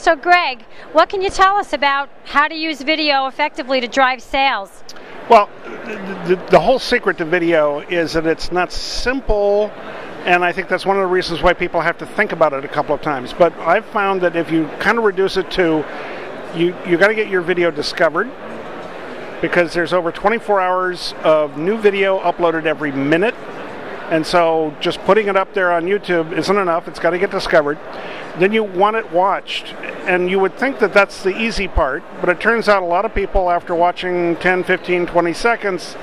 So Greg, what can you tell us about how to use video effectively to drive sales? Well, the whole secret to video is that it's not simple, and I think that's one of the reasons why people have to think about it a couple of times. But I've found that if you kind of reduce it to, you got to get your video discovered, because there's over 24 hours of new video uploaded every minute. And so just putting it up there on YouTube isn't enough. It's got to get discovered. Then you want it watched. And you would think that that's the easy part, but it turns out a lot of people, after watching 10, 15, 20 seconds,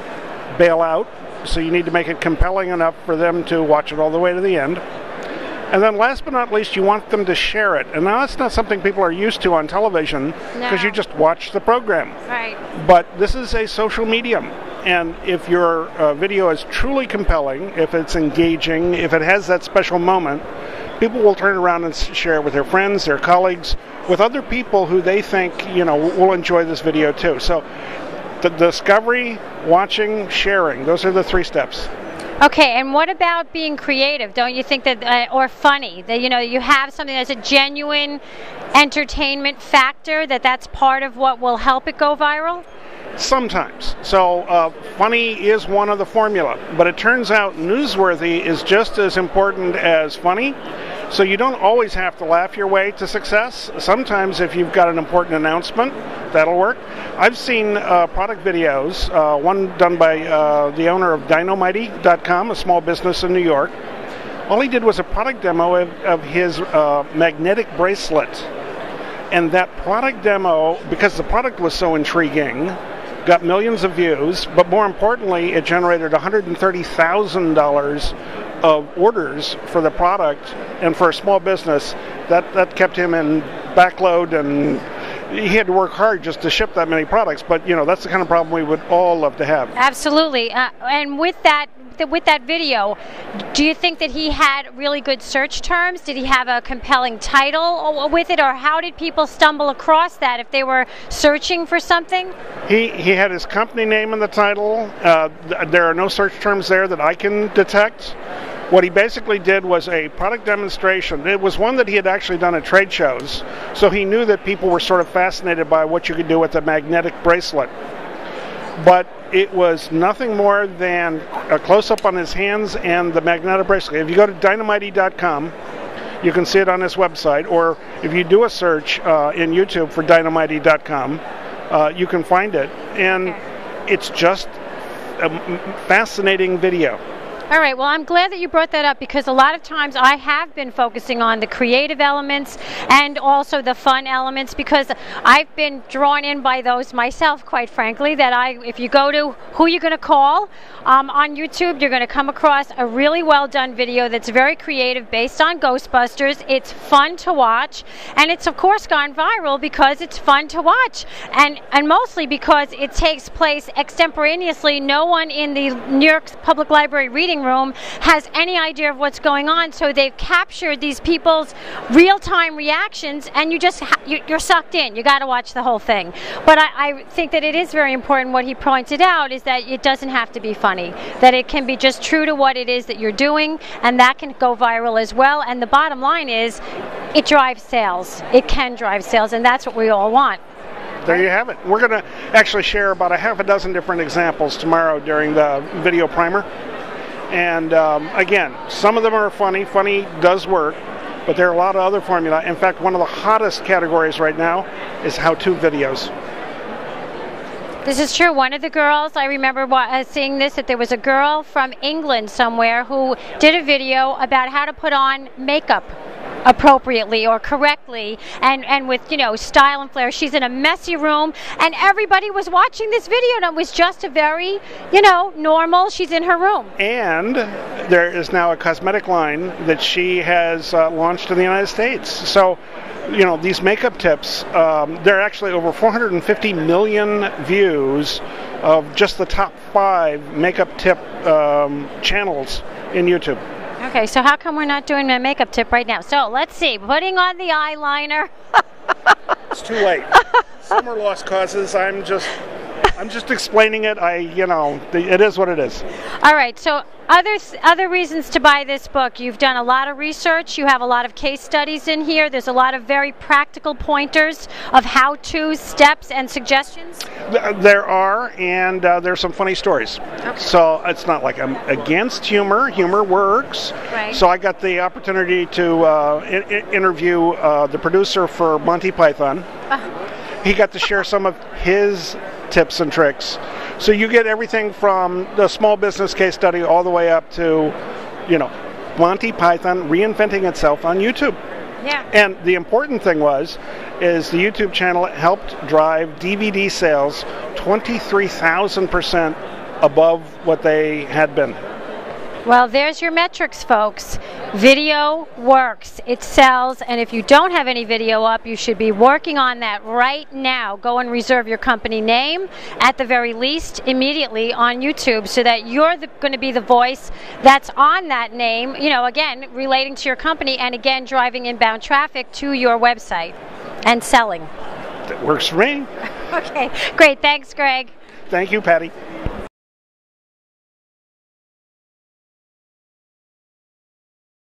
bail out. So you need to make it compelling enough for them to watch it all the way to the end. And then last but not least, you want them to share it. And now that's not something people are used to on television, because you just watch the program. Right. But this is a social medium. And if your video is truly compelling, if it's engaging, if it has that special moment, people will turn around and share it with their friends, their colleagues, with other people who they think, will enjoy this video too. So the discovery, watching, sharing, those are the 3 steps. Okay, and what about being creative? Don't you think that, or funny, that you have something that's a genuine entertainment factor, that's part of what will help it go viral? Sometimes. So funny is one of the formula, but it turns out newsworthy is just as important as funny. So you don't always have to laugh your way to success. Sometimes if you've got an important announcement, that'll work. I've seen product videos, one done by the owner of Dynamite.com, a small business in New York. All he did was a product demo of his magnetic bracelet. And that product demo, because the product was so intriguing, got millions of views, but more importantly, it generated $130,000 of orders for the product, and for a small business, that kept him in backload, and he had to work hard just to ship that many products. But that's the kind of problem we would all love to have. Absolutely. And with that video, do you think that he had really good search terms? Did he have a compelling title with it, or how did people stumble across that if they were searching for something? He had his company name in the title. There are no search terms there that I can detect. What he basically did was a product demonstration. It was one that he had actually done at trade shows, so he knew that people were sort of fascinated by what you could do with the magnetic bracelet. But it was nothing more than a close-up on his hands and the magnetic bracelet. If you go to Dynamite.com, you can see it on his website, or if you do a search in YouTube for Dynamite.com, you can find it. And it's just a fascinating video. All right, well, I'm glad that you brought that up, because a lot of times I have been focusing on the creative elements and also the fun elements, because I've been drawn in by those myself, quite frankly, that if you go to Who You Gonna Call on YouTube, you're going to come across a really well done video that's very creative, based on Ghostbusters. It's fun to watch, and it's of course gone viral because it's fun to watch, and mostly because it takes place extemporaneously. No one in the New York Public Library reading room has any idea of what's going on, so they've captured these people's real-time reactions, and you're sucked in. You got to watch the whole thing. But I think that it is very important, what he pointed out, is that it doesn't have to be funny, that it can be just true to what it is that you're doing, and that can go viral as well. And the bottom line is, it drives sales. It can drive sales, and that's what we all want. There you have it. We're going to actually share about a half a dozen different examples tomorrow during the video primer. And again, some of them are funny. Funny does work, but there are a lot of other formula. In fact, one of the hottest categories right now is how-to videos. This is true. One of the girls, I remember seeing this, that there was a girl from England somewhere who did a video about how to put on makeup appropriately or correctly, and with style and flair. She's in a messy room, and everybody was watching this video, and it was just a very normal, she's in her room. And there is now a cosmetic line that she has launched in the United States. So these makeup tips, there are actually over 450 million views of just the top 5 makeup tip channels in YouTube. Okay, so how come we're not doing a makeup tip right now? So let's see, putting on the eyeliner. It's too late. Some are lost causes. I'm just I'm just explaining it. It is what it is. All right, so other reasons to buy this book. You've done a lot of research. You have a lot of case studies in here. There's a lot of very practical pointers of how-to steps and suggestions. There are, and there's some funny stories. Okay. So it's not like I'm against humor. Humor works. Right. So I got the opportunity to interview the producer for Monty Python. He got to share some of his tips and tricks. So you get everything from the small business case study all the way up to, Monty Python reinventing itself on YouTube. Yeah. And the important thing is the YouTube channel helped drive DVD sales 23,000% above what they had been. Well, there's your metrics, folks. Video works. It sells. And if you don't have any video up, you should be working on that right now. Go and reserve your company name, at the very least, immediately on YouTube, so that you're going to be the voice that's on that name, again, relating to your company, and again, driving inbound traffic to your website and selling. That works for me. Okay, great. Thanks, Greg. Thank you, Patty.